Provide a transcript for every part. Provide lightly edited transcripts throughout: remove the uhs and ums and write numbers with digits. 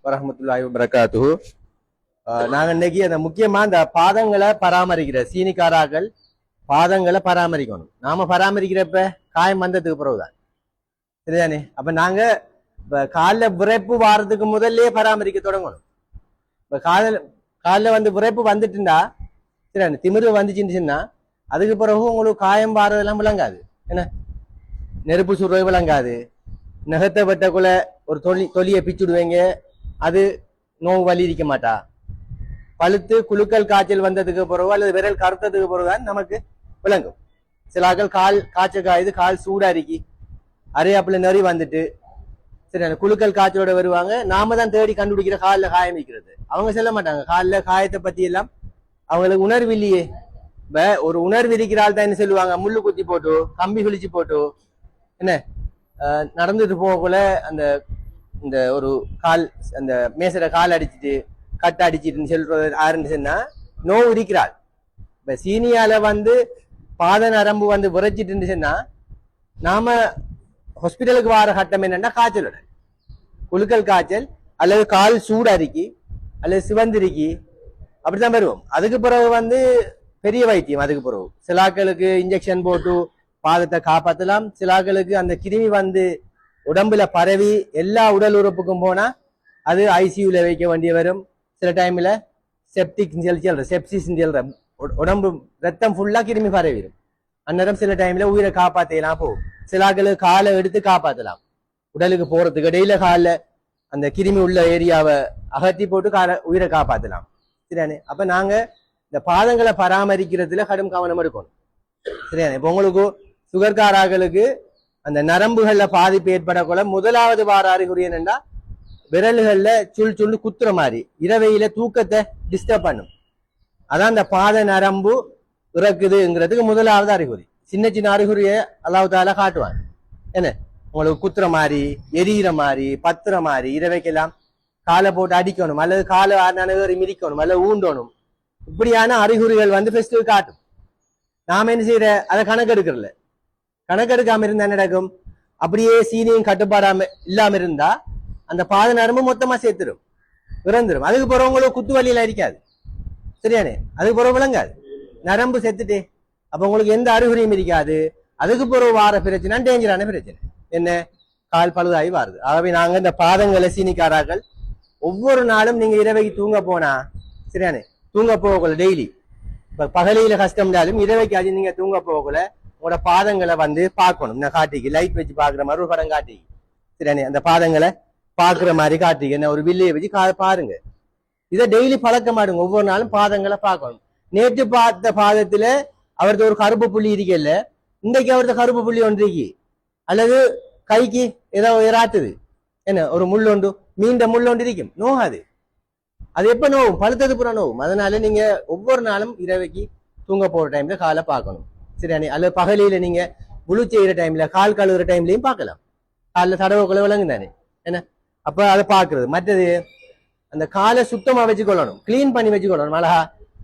வரஹ்மத்துல்லாஹி வபரகாத்துஹு. நாங்க இன்னைக்கு அந்த முக்கியமா இந்த பாதங்களை பராமரிக்கிற சீனிக்காராக்கள் பாதங்களை பராமரிக்கணும். நாம பராமரிக்கிறப்ப காயம் வந்ததுக்கு பிறகுதான் சரிதானே. அப்ப நாங்க காலில் விரைப்பு வாரத்துக்கு முதல்ல பராமரிக்க தொடங்கணும். இப்ப காலில் வந்து விரைப்பு வந்துட்டுண்டா சரிதானே, திமிரு வந்துச்சுன்னா அதுக்கு பிறகு உங்களுக்கு காயம் வாரதெல்லாம் விளங்காது. என்ன நெருப்பு சுடுறது விளங்காது. நகத்தை வெட்டக்குள்ள ஒரு தொலியை பிச்சுடுவீங்க, அது நோவு வலி இருக்க மாட்டா. பழுத்து குழுக்கள் காய்ச்சல் வந்ததுக்கு பிறகு அல்லது விரல் கருத்ததுக்கு பிறகுதான் நமக்கு விளங்கும். சிலாக்கள் கால் காய்ச்சல் காயுது, கால் சூடாரிக்கி அரையாப்புல நெறி வந்துட்டு சரி அந்த குழுக்கள் காய்ச்சலோட வருவாங்க. நாம தான் தேடி கண்டுபிடிக்கிற காலில் காயம் வைக்கிறது. அவங்க சொல்ல மாட்டாங்க காலில் காயத்தை பத்தி எல்லாம் அவங்களுக்கு உணர்வு இல்லையே. இப்ப ஒரு உணர்வு இருக்கிறாள் தான் என்ன சொல்லுவாங்க, முள்ளு குத்தி போட்டு கம்பி குளிச்சு போட்டு என்ன நடந்துட்டு போகக்குள்ள அந்த இந்த ஒரு கால் அந்த மேசர கால் அடிச்சுட்டு கட்டை அடிச்சுட்டுன்னு சொல்றது யாருன்னு சொன்னா நோவு இருக்கிறாள். இப்ப சீனியால வந்து பாத நரம்பு வந்து விரைச்சிட்டு சொன்னா நாம ஹாஸ்பிட்டலுக்கு வர கட்டம் என்னன்னா காய்ச்சலோட குழுக்கள் காய்ச்சல் அல்லது கால் சூடாரிக்கி அல்லது சிவந்திரிக்கி அப்படித்தான் வருவோம். அதுக்கு பிறகு வந்து பெரிய வைத்தியம். அதுக்கு பிறகு சிலாக்களுக்கு இன்ஜெக்ஷன் போட்டு பாதத்தை காப்பாற்றலாம். சிலாக்களுக்கு அந்த கிருமி வந்து உடம்புல பரவி எல்லா உடல் உறுப்புக்கும் போனா அது ஐசியூல வைக்க வேண்டிய வரும். சில டைம்ல செப்டிக் செப்சிஸ் உடம்பு ரத்தம் ஃபுல்லா கிருமி பரவிடும். அந்நேரம் சில டைம்ல உயிரை காப்பாற்றலாம் போகும். சிலாக்களுக்கு காலை எடுத்து காப்பாற்றலாம். உடலுக்கு போறதுக்கு இடையில காலில் அந்த கிருமி உள்ள ஏரியாவை அகற்றி போட்டு உயிரை காப்பாற்றலாம். சரியானே. அப்ப நாங்க இந்த பாதங்களை பராமரிக்கிறதுல கடும் கவனம் எடுக்கணும். சரியானே. இப்ப உங்களுக்கு சுகர்காராக்களுக்கு அந்த நரம்புகள்ல பாதிப்பு ஏற்படக்கூட முதலாவது வார அறிகுறி என்னன்னா விரல்கள்ல சுள்ளு குத்துற மாதிரி இரவையில தூக்கத்தை டிஸ்டர்ப் பண்ணும். அதான் அந்த பாத நரம்பு இறக்குதுங்கிறதுக்கு முதலாவது அறிகுறி. சின்ன சின்ன அறிகுறியை அல்லாஹ் தஆலா காட்டுவாங்க. என்ன உங்களுக்கு குத்துற மாதிரி, எரியிற மாதிரி, பத்துற மாதிரி, இரவைக்கெல்லாம் காலை போட்டு அடிக்கணும் அல்லது காலை நனவேறி மிதிக்கணும் அல்லது ஊண்டணும். இப்படியான அறிகுறிகள் வந்து ஃபெஸ்டிவல் காட்டும். நாம என்ன செய்யற அதை கணக்கெடுக்கிறல. கணக்கெடுக்காம இருந்தா என்ன நடக்கும், அப்படியே சீனியும் கட்டுப்பாடாம இல்லாம இருந்தா அந்த பாத நரம்பு மொத்தமா சேர்த்துடும், இறந்துடும். அதுக்கு பிறகு உங்களுக்கு குத்து வலியில இருக்காது. சரியானே. அதுக்கு பிறகு விளங்காது, நரம்பு செத்துட்டே. அப்ப உங்களுக்கு எந்த அறிகுறியும் இருக்காது. அதுக்கு பிறகு வார பிரச்சனை டேஞ்சரான பிரச்சனை. என்ன கால் பழுதாகி வாருது. ஆகவே நாங்க இந்த பாதங்களை சீனிக்காராக்கள் ஒவ்வொரு நாளும் நீங்க இரவைக்கு தூங்க போனா சரியானே, தூங்க போகக்குள்ள டெய்லி இப்ப பகலில கஷ்டம்னாலும் இரவைக்கு நீங்க தூங்க போகக்குள்ள உங்களோட பாதங்களை வந்து பார்க்கணும். நான் காட்டிக்கு லைட் வச்சு பாக்குற மாதிரி ஒரு படம் காட்டி சரியானே, அந்த பாதங்களை பாக்குற மாதிரி காட்டிக்கு என்ன ஒரு வில்லையை வச்சு பாருங்க. இதை டெய்லி பழக்க மாடுங்க. ஒவ்வொரு நாளும் பாதங்களை பார்க்கணும். நேற்று பார்த்த பாதத்துல அவரது ஒரு கருப்பு புள்ளி இருக்கல, இன்றைக்கு அவரது கருப்பு புள்ளி ஒன்றைக்கு அல்லது கைக்கு ஏதோ இறாத்துது என்ன ஒரு முள்ளொண்டு மீண்ட முள்ளொண்டு இருக்கும், நோகாது. அது எப்ப நோவும், பழுத்தது புற நோவும். அதனால நீங்க ஒவ்வொரு நாளும் இரவைக்கு தூங்க போற டைம்ல காலை பார்க்கணும். சரியானே. அல்லது பகலில நீங்க முழு செய்யற டைம்ல கால் கழுவுற டைம்லயும் பார்க்கலாம். காலில் தடவைக்குள்ள விளங்கு தானே என்ன. அப்ப அதை பாக்குறது. மற்றது அந்த காலை சுத்தமா வச்சுக்கொள்ளணும், கிளீன் பண்ணி வச்சுக்கொள்ளணும். அழகா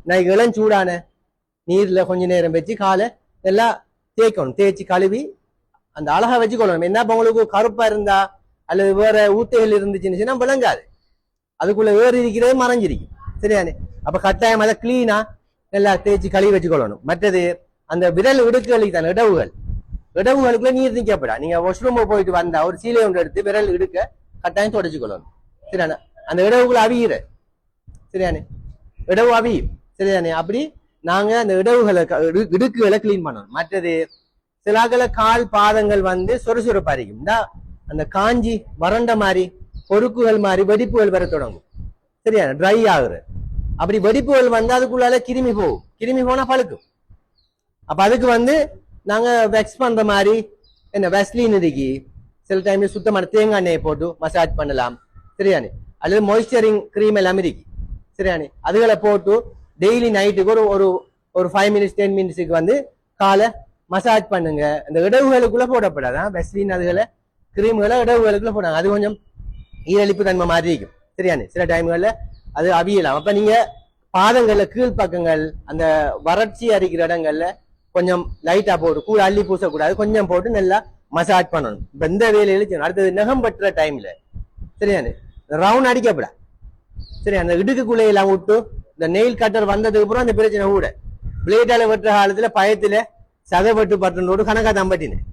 நான் இளஞ்சூடான நீர்ல கொஞ்ச நேரம் வச்சு காலை எல்லாம் தேய்க்கணும். தேய்ச்சி கழுவி அந்த அழகா வச்சுக்கொள்ளணும். என்ன உங்களுக்கு கருப்பா இருந்தா அல்லது வேற ஊத்தைகள் இருந்துச்சுன்னு விளங்காது, அதுக்குள்ள வேறு இருக்கிறதே மறைஞ்சிருக்கும். சரியானே. அப்ப கட்டாயம் அதை கிளீனா எல்லாம் தேய்ச்சி கழுவி வச்சுக்கொள்ளணும். மற்றது அந்த விரல் இடுக்குகளுக்கு தானே இடவுகளுக்குள்ள நீர் நிக்கப்படா. நீங்க வாஷ்ரூம் போயிட்டு வந்தா ஒரு சீலை ஒன்று எடுத்து விரல் இடுக்க கட்டாயம் தொடச்சுக்கொள்ளணும். சரியானே. அந்த இடவுகளை அவியிற சரியானே, இடவு அவியும். சரியானே. அப்படி நாங்க அந்த இடவுகளை இடுக்குகளை கிளீன் பண்ணணும். மற்றது சிலாக்களை கால் பாதங்கள் வந்து சொறுசொறுப்பா இருக்கும். அந்த காஞ்சி வறண்ட மாதிரி பொறுக்குகள் மாதிரி வெடிப்புகள் வர தொடங்கும். சரியா, ட்ரை ஆகுற. அப்படி வெடிப்புகள் வந்து அதுக்குள்ளால கிருமி போகும். கிருமி போனா பழுக்கும். அப்ப அதுக்கு வந்து நாங்க வெக்ஸ் பண்ற மாதிரி என்ன வெஸ்லின் இருக்கு. சில டைம்ல சுத்தமான தேங்காய் எண்ணெயை போட்டு மசாஜ் பண்ணலாம். சரியானே. அல்லது மாய்ஸ்சரிங் கிரீம் எல்லாம் இருக்கு. சரியானே. அதுகளை போட்டு டெய்லி நைட்டுக்கு ஒரு 5 மினிட்ஸ் 10 மினிட்ஸுக்கு வந்து காலை மசாஜ் பண்ணுங்க. அந்த இடவுகளுக்குள்ள போடப்படாதான் வெஸ்லின் அதுகளை கிரீம்களை இடவுகளுக்குள்ள போடாங்க. அது கொஞ்சம் ஈரழிப்பு தன்மை மாதிரி இருக்கும். சரியானே. சில டைம்கள்ல அது அவியலாம். அப்ப நீங்க பாதங்கள்ல கீழ் பக்கங்கள் அந்த வறட்சி அரிக்கிற இடங்கள்ல கொஞ்சம் லைட்டா போட்டு கூட அள்ளி பூசக்கூடாது, கொஞ்சம் போட்டு நல்லா மசாஜ் பண்ணணும். இப்ப இந்த வேலையில அடுத்தது நகம் பற்ற டைம்ல சரியானே ரவுண்ட் அடிக்கப்பட சரி. அந்த இடுக்குள்ளே எல்லாம் விட்டு இந்த நெயில் கட்டர் வந்ததுக்கு அப்புறம் அந்த பிரச்சனை கூட பிளேட்டால வெட்டுற காலத்துல பயத்துல சதைப்பட்டு பட்டுனோடு கணக்கா தம்பட்டினேன்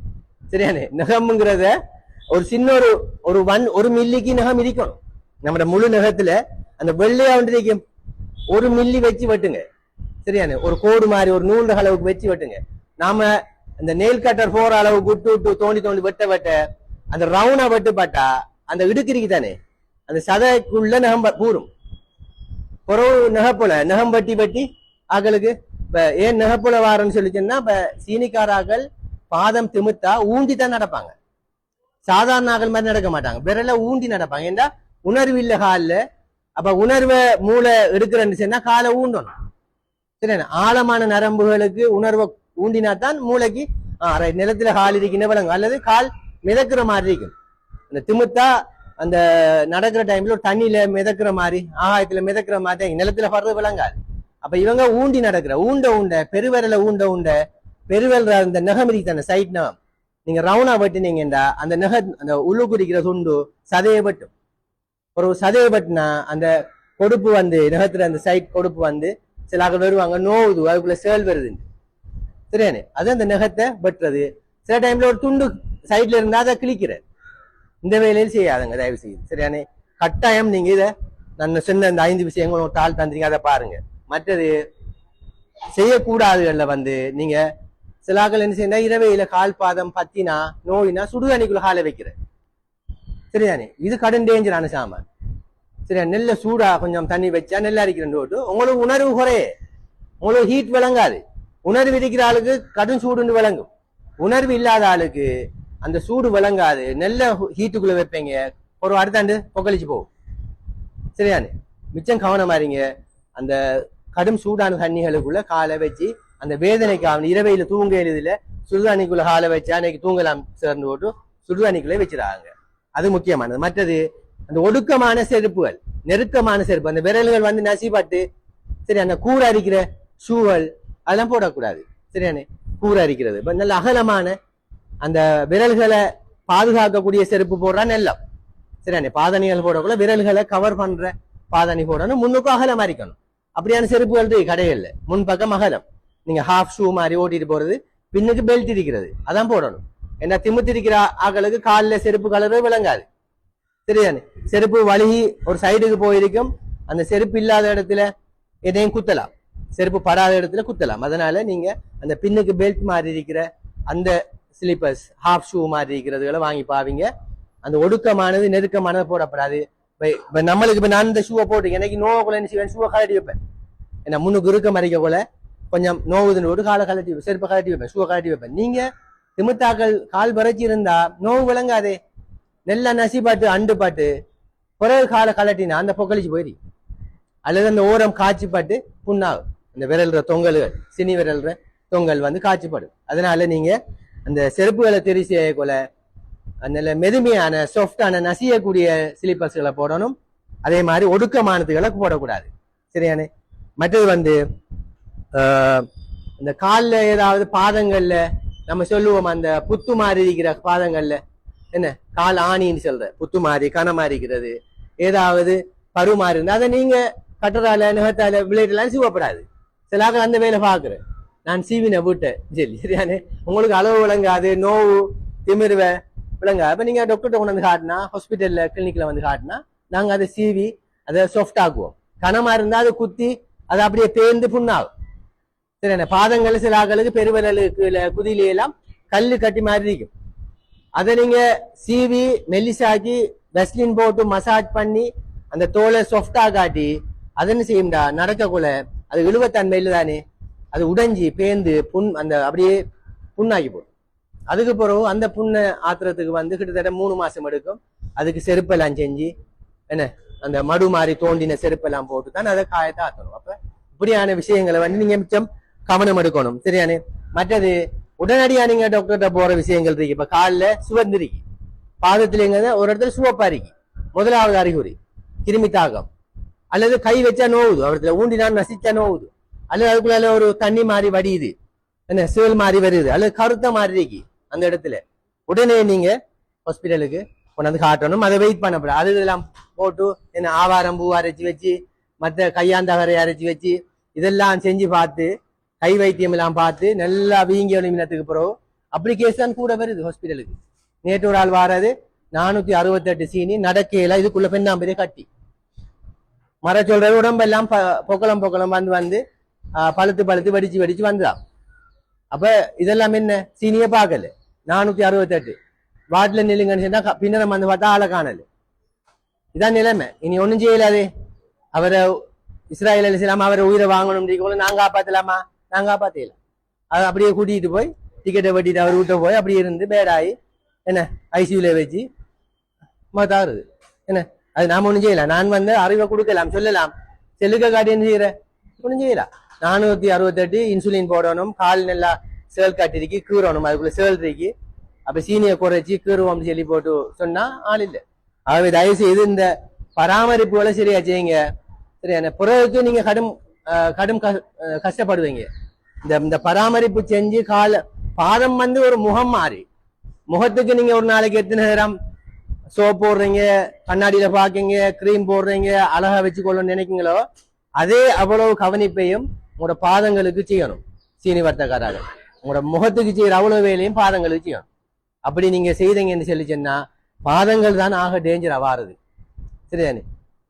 சரியானே. நகம்ங்கிறத ஒரு சின்ன ஒரு மில்லிக்கு நகம் இருக்கணும். நம்ம முழு நகத்துல அந்த வெள்ளையா ஒன்று இருக்கும் 1 மில்லி வச்சு வெட்டுங்க சரியானே. ஒரு கோடு மாதிரி ஒரு நூல் அளவுக்கு வச்சு வெட்டுங்க. நாம அந்த நெயில் கட்டர் போற அளவுக்கு விட்டு விட்டு தோண்டி வெட்ட அந்த ரவுண்டா வெட்டுப்பட்டா அந்த இடுக்கிருக்கு தானே அந்த சதைக்குள்ள நகம் கூறும். புறவு நகப்போல நகம் வெட்டி ஆக்களுக்கு இப்ப ஏன் நகப்போல வாரன்னு சொல்லிச்சுன்னா இப்ப சீனிக்காராக்கள் பாதம் திமுத்தா ஊண்டி தான் நடப்பாங்க. சாதாரண ஆக்கள் மாதிரி நடக்க மாட்டாங்க. விரல ஊண்டி நடப்பாங்க. ஏன்னா உணர்வு இல்ல காலில். அப்ப உணர்வை மூளை எடுக்கிறேன்னு சொன்னா காலை ஊண்டணும் சரி. ஆழமான நரம்புகளுக்கு உணர்வை ஊண்டினா தான் மூளைக்கு நிலத்துல கால் இருக்கின்ற விளங்கும். அல்லது கால் மிதக்கிற மாதிரி இருக்கும். அந்த திமுத்தா அந்த நடக்கிற டைம்ல ஒரு தண்ணியில மிதக்கிற மாதிரி ஆகாயத்துல மிதக்கிற மாதிரி நிலத்துல படுறது விளங்காது. அப்ப இவங்க ஊண்டி நடக்கிற ஊண்ட பெருவிரல ஊண்ட பெருவிரல் அந்த நகம் இருக்கு அந்த சைட் நகம் நீங்க ரவுண்டா வெட்டினீங்கடா அந்த அந்த உள்ளு குறிக்கிற துண்டு சதையை வெட்டும். ஒரு சதையை வெட்டினா அந்த கொடுப்பு வந்து நகத்துல அந்த சைட் கொடுப்பு வந்து சில ஆக்கள் வருவாங்க நோவுது அதுக்குள்ள சேல் வருது சரியானே. அது அந்த நகத்தை வெட்டுறது. சில டைம்ல ஒரு துண்டு சைட்ல இருந்தா அதை கிழிக்கிற இந்த வேலையில் செய்யாதுங்க தயவு செய்து சரியானே. கட்டாயம் நீங்க இதை நான் சொன்ன இந்த 5 விஷயங்கள் ஒரு தாள் தந்திரிங்க அதை பாருங்க. மற்றது செய்யக்கூடாதுகள்ல வந்து நீங்க சிலாக்கள் என்ன செய்ய இரவையில கால் பாதம் பத்தினா நோயினா சுடுதண்ணிக்குள்ள காலை வைக்கிற சரிதானே. இது கடும் டேஞ்சரான சாமான் சரியா. நெல்ல சூடா கொஞ்சம் தண்ணி வச்சா நெல்ல அரிக்கிறேன் போட்டு உங்களுக்கு உணர்வு குறையே. உங்களுக்கு ஹீட் விளங்காது. உணர்வு இருக்கிற ஆளுக்கு கடும் சூடுன்னு விளங்கும். உணர்வு இல்லாத ஆளுக்கு அந்த சூடு விளங்காது. நெல்ல ஹீட்டுக்குள்ள வைப்பீங்க ஒரு அடுத்தாண்டு பொக்கலிச்சு போகும் சரியானே. மிச்சம் கவனமா இருங்க. அந்த கடும் சூடான தண்ணிகளுக்குள்ள காலை வச்சு அந்த வேதனைக்கு இரவையில தூங்க எழுதில சுடுதண்ணிக்குள்ள காலை வச்சா அன்னைக்கு தூங்கலாம் சேர்ந்து போட்டு சுடுதண்ணிக்குள்ளே வச்சிருக்காங்க. அது முக்கியமானது. மற்றது அந்த ஒடுக்கமான செருப்புகள் நெருக்கமான செருப்பு அந்த விரல்கள் வந்து நசிப்பட்டு சரி அந்த கூற அரிக்கிற ஷூகள் அதெல்லாம் போடக்கூடாது சரியானே. கூற அரிக்கிறது இப்ப நல்ல அகலமான அந்த விரல்களை பாதுகாக்கக்கூடிய செருப்பு போடுறா நெல்லம் சரியானே. பாதணிகள் போடக்குள்ள விரல்களை கவர் பண்ற பாதணி போடணும். முன்னுக்கும் அகலம் அரிக்கணும். அப்படியான செருப்புகள் இருக்கு கடைகள்ல. முன்பக்கம் அகலம் நீங்க ஹாஃப் ஷூ மாதிரி ஓட்டிட்டு போறது பின்னுக்கு பெல்ட் இருக்கிறது அதான் போடணும். ஏன்னா திமுத்திருக்கிற ஆக்களுக்கு காலில் செருப்பு கலரு விளங்காது சரியானே. செருப்பு வழுகி ஒரு சைடுக்கு போயிருக்கும். அந்த செருப்பு இல்லாத இடத்துல எதையும் குத்தலாம். செருப்பு படாத இடத்துல குத்தலாம். அதனால நீங்க அந்த பின்னுக்கு பெல்ட் மாதிரி இருக்கிற அந்த ஸ்லிப்பர்ஸ் ஹாஃப் ஷூ மாதிரி இருக்கிறதுகளை வாங்கி பாவீங்க. அந்த ஒடுக்கமானது நெருக்கமானது போடப்படாது. இப்ப நம்மளுக்கு இப்ப நான் இந்த ஷூவை போட்டு எனக்கு நோவுக்குள்ள என்ன செய்வேன் ஷூவை கலட்டி வைப்பேன். ஏன்னா முன்னுக்கு இருக்க மறைக்கக்குள்ள கொஞ்சம் நோவுதுன்னு போட்டு காலை கலட்டி செருப்பை கலட்டி வைப்பேன் ஷூவை கலட்டி வைப்பேன். நீங்க திமுத்தாக்கள் கால் பறைச்சி இருந்தா நோவு விளங்காதே. நெல்ல நசிப்பாட்டு அண்டு பாட்டு பிறகு காலை கலட்டினா அந்த பொக்கலிச்சு போயிரு. அல்லது அந்த ஓரம் காய்ச்சிப்பாட்டு புண்ணாகும். அந்த விரல்ற தொங்கல்கள் சினி விரல்ற தொங்கல் வந்து காய்ச்சிப்படும். அதனால நீங்க அந்த செருப்புகளை தெரிவு செய்யக்குள்ள நல்ல மெதுமையான சாஃப்டான நசியக்கூடிய ஸ்லீப்பர்ஸ்களை போடணும். அதே மாதிரி ஒடுக்கமானதுகளை போடக்கூடாது சரியானே. மற்றது வந்து இந்த காலில் ஏதாவது பாதங்கள்ல நம்ம சொல்லுவோம் அந்த புத்து மாதிரி இருக்கிற பாதங்கள்ல என்ன கால் ஆணின்னு சொல்ற புத்து மாதிரி கனமா இருக்கிறது ஏதாவது பரு மாதிரி இருந்தா அதை நீங்க கட்டரால நகத்தால விளையாட்டுலாம் சீவப்படாது. சிலாக்கள் அந்த வேலை பாக்குறேன் நான் சீவின வீட்டை சரி சரியானே. உங்களுக்கு அளவு விளங்காது நோவு திமிர்வ விளங்க. அப்ப நீங்க டாக்டர்கிட்ட கொண்டு வந்து காட்டினா ஹாஸ்பிட்டல்ல கிளினிக்ல வந்து காட்டினா நாங்க அதை சீவி அதை சாஃப்ட் ஆக்குவோம். கனமா இருந்தா அதை குத்தி அதை அப்படியே தேர்ந்து புண்ணாகும் சரியான. பாதங்கள் சில ஆக்களுக்கு பெருவிரலுக்கு குதிலையெல்லாம் கல்லு கட்டி மாதிரி இருக்கும். அதை நீங்க சீவி மெல்லிசாக்கி வெஸ்லின் போட்டு மசாஜ் பண்ணி அந்த தோலை சாஃப்டா காட்டி அதன்னு செய்யும்டா நடக்கக்குள்ள அது இழுவத்தன்மையில தானே அது உடைஞ்சி பேந்து புண் அந்த அப்படியே புண்ணாகி போடும். அதுக்கு பிறகு அந்த புண்ணை ஆத்திரத்துக்கு வந்து கிட்டத்தட்ட 3 மாசம் எடுக்கும். அதுக்கு செருப்பெல்லாம் செஞ்சு என்ன அந்த மடு மாதிரி தோண்டின செருப்பெல்லாம் போட்டு தான் அதை காயத்தை ஆத்தணும். அப்ப இப்படியான விஷயங்களை வந்து நீங்க மிச்சம் கவனம் எடுக்கணும் சரியானே. மற்றது உடனடியா நீங்க டாக்டர்கிட்ட போற விஷயங்கள் இருக்கு. இப்ப காலில் சுவந்திரிக்கு பாதத்திலேங்க ஒரு இடத்துல சுவப்பாரிக்கு முதலாவது அறிகுறி கிருமி தாகம் அல்லது கை வச்சா நோவுது அவரத்துல ஊண்டினா நசிச்சா நோவுது அல்லது அதுக்குள்ள ஒரு தண்ணி மாதிரி வடியுது என்ன சேல் மாதிரி வருது அல்லது கருத்த மாதிரி இருக்கு அந்த இடத்துல உடனே நீங்க ஹாஸ்பிட்டலுக்கு கொண்டாந்து காட்டணும். அதை வெயிட் பண்ணப்படாது. அது இதெல்லாம் போட்டு என்ன ஆவாரம் பூ அரைச்சி வச்சு மற்ற கையாந்தகரை அரைச்சி வச்சு இதெல்லாம் செஞ்சு பார்த்து கை வைத்தியம் எல்லாம் பார்த்து நல்லா வீங்கி நிமிடத்துக்கு பிறகு அப்படி கேஸ் தான் கூட வருது ஹாஸ்பிட்டலுக்கு. நேற்று ஒரு ஆள் வாரது 468 சீனி நடக்கையில இதுக்குள்ள பெண்ணாம்பதே கட்டி மர சொல்றது உடம்பெல்லாம் பொக்கலம் வந்து பழுத்து வெடிச்சு வந்துதான். அப்ப இதெல்லாம் என்ன சீனியே பார்க்கல. 468 வாட்டில நில்லுங்கன்னு சொன்னா பின்னரம் வந்து பார்த்தா ஆளை காணல. இதான் நிலைமை. இனி ஒண்ணும் செய்யலாது. அவரை இஸ்ராயல் அலிஸ்லாம் அவரை உயிரை வாங்கணும் நாங்க காப்பாத்தலாமா? நாங்க காப்பாத்தலாம். அதை அப்படியே கூட்டிட்டு போய் டிக்கெட்டை வெட்டிட்டு அவர் விட்ட போய் அப்படியே இருந்து பேடாயி என்ன ஐசியூல வச்சு தாருது என்ன. அது நாம ஒண்ணும் செய்யலாம். நான் வந்து அறிவை கொடுக்கலாம் சொல்லலாம். செல்லுக்க காட்டி என்ன செய்யற ஒண்ணும் செய்யலாம். 468 இன்சுலின் போடணும். கால் நல்லா சேல் காட்டிருக்கு கீறணும். அதுக்குள்ள சேல் இருக்கு. அப்ப சீனியை குறைச்சி கீறுவோம்னு சொல்லி போட்டு சொன்னா ஆள் இல்லை. ஆகவே தயவு செய்து இந்த பராமரிப்புகளை சரியா செய்யுங்க. சரியான பிறகு நீங்க கடும் கஷ்டப்படுவீங்க. இந்த பராமரிப்பு செஞ்சு பாதம் வந்து ஒரு முகம் மாறி முகத்துக்கு நீங்க ஒரு நாளைக்கு எத்தனை நேரம் சோப் போடுறீங்க, கண்ணாடியில பாக்கீங்க, கிரீம் போடுறீங்க, அழகா வச்சு கொள்ளணும்னு நினைக்கிறீங்களோ அதே அவ்வளவு கவனிப்பையும் உங்களோட பாதங்களுக்கு செய்யணும். சீனி வர்த்தக்காரர்கள் உங்களோட முகத்துக்கு செய்யற அவ்வளவு வேலையும் பாதங்களுக்கு செய்யணும். அப்படி நீங்க செய்தீங்கன்னு சொல்லி சொன்னா பாதங்கள் தான் ஆக டேஞ்சரா வாருது. சரிதானே?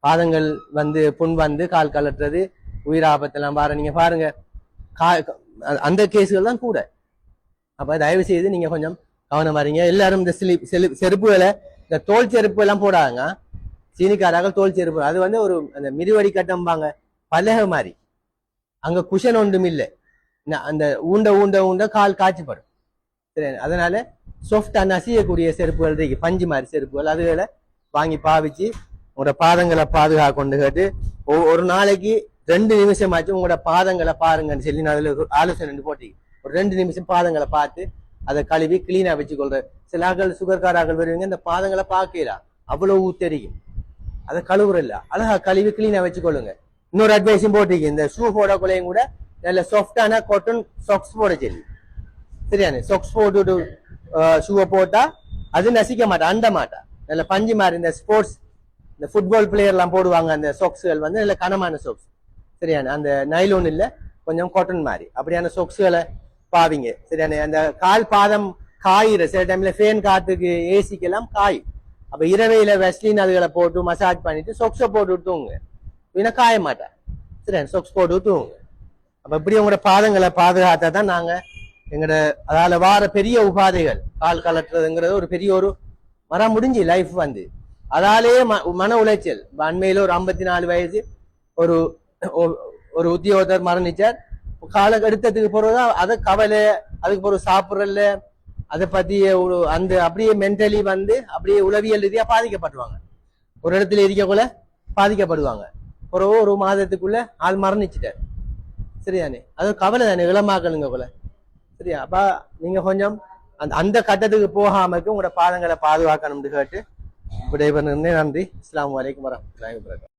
பாதங்கள் வந்து புண் வந்து கால் கலட்டுறது உயிர் ஆபத்தெல்லாம் பாரு. நீங்க பாருங்க அந்த கேஸுகள் தான் கூட. அப்ப தயவு செய்து நீங்க கொஞ்சம் கவனம் வரீங்க. எல்லாரும் இந்த செருப்புகளை இந்த தோல் செருப்பு எல்லாம் போடாங்க. சீனிக்காராக தோல் செருப்பு அது வந்து ஒரு அந்த மிதிவடி கட்டம்பாங்க பலகை மாதிரி. அங்க குஷன் ஒன்றும் இல்லை. அந்த ஊண்ட கால் காய்ச்சிப்படும். சரி, அதனால சாஃப்டா நசியக்கூடிய செருப்புகள் இருக்கு, பஞ்சு மாதிரி செருப்புகள். அதுகளை வாங்கி பாவிச்சு உங்களோட பாதங்களை பாதுகாக்க கொண்டு கேட்டு ஒரு நாளைக்கு 2 நிமிஷமாச்சும் உங்களோட பாதங்களை பாருங்கன்னு சொல்லி நான் அதுல ஆலோசனை போட்டி ஒரு 2 நிமிஷம் பாதங்களை பார்த்து அதை கழுவி கிளீனா வச்சுக்கொள்ற. சில ஆக்கள் சுகர்காராக்கள் வருவீங்க இந்த பாதங்களை பார்க்கலாம் அவ்வளவு ஊத்தரிக்கும். அதை கழுவுறல அழகா கழுவி கிளீனா வச்சுக்கொள்ளுங்க. இன்னொரு அட்வைஸும் போட்டிருக்கு. இந்த ஷூ போடக்குள்ளையும் கூட நல்ல சாஃப்டான காட்டன் சாக்ஸ் போட சொல்லி. சரியானே? சாக்ஸ் போட்டு ஷூவை போட்டா அது நசிக்க மாட்டா, அண்ட மாட்டா. நல்ல பஞ்சு மாதிரி இந்த ஸ்போர்ட்ஸ் இந்த ஃபுட்பால் பிளேயர் எல்லாம் போடுவாங்க அந்த சாக்ஸுகள் வந்து நல்ல கனமான சாக்ஸ். சரியான அந்த நைலோன் இல்ல கொஞ்சம் காட்டன் மாதிரி அப்படியான சாக்ஸுகளை பாவிங்க. சரியான அந்த கால் பாதம் காயிற சில டைம்ல ஃபேன் காத்துக்கு ஏசிக்கு எல்லாம் காய். அப்ப இரவையில வெஸ்லின் அதுகளை போட்டு மசாஜ் பண்ணிட்டு சொக்ஸை போட்டு விட்டுங்க. வீணா காய மாட்டா. சரியா? சொக்ஸ் போட்டு விட்டுங்க. அப்ப இப்படி உங்களோட பாதங்களை பாதுகாத்தா தான் நாங்க எங்களோட அதால வார பெரிய உபாதைகள் கால் கலட்டுறதுங்கிறது ஒரு பெரிய ஒரு மரம் முடிஞ்சு லைஃப் வந்து அதாலேயே மன உளைச்சல். அண்மையில ஒரு 54 வயசு ஒரு உத்தியோகத்தர் மரணிச்சார். கால எடுத்ததுக்கு பிறகுதான் அதை கவலை, அதுக்கு பிறகு சாப்பிடல, அதை பத்தி அந்த அப்படியே மென்டலி வந்து அப்படியே உளவியல் ரீதியா பாதிக்கப்படுவாங்க. ஒரு இடத்துல இருக்கக்குள்ள பாதிக்கப்படுவாங்க. ஒரு மாதத்துக்குள்ள ஆள் மரணிச்சுட்டார். சரியானே? அது கவலை தானே இளமாக்கலுங்க போல. சரியா? அப்ப நீங்க கொஞ்சம் அந்த கட்டத்துக்கு போகாமக்கு உங்களோட பாதங்களை பாதுகாக்கணும்னு கேட்டு விடைபெறுகிறேன். நன்றி. அஸ்ஸலாமு அலைக்கும் வரஹ்மத்துல்லாஹி வபரகாத்துஹு.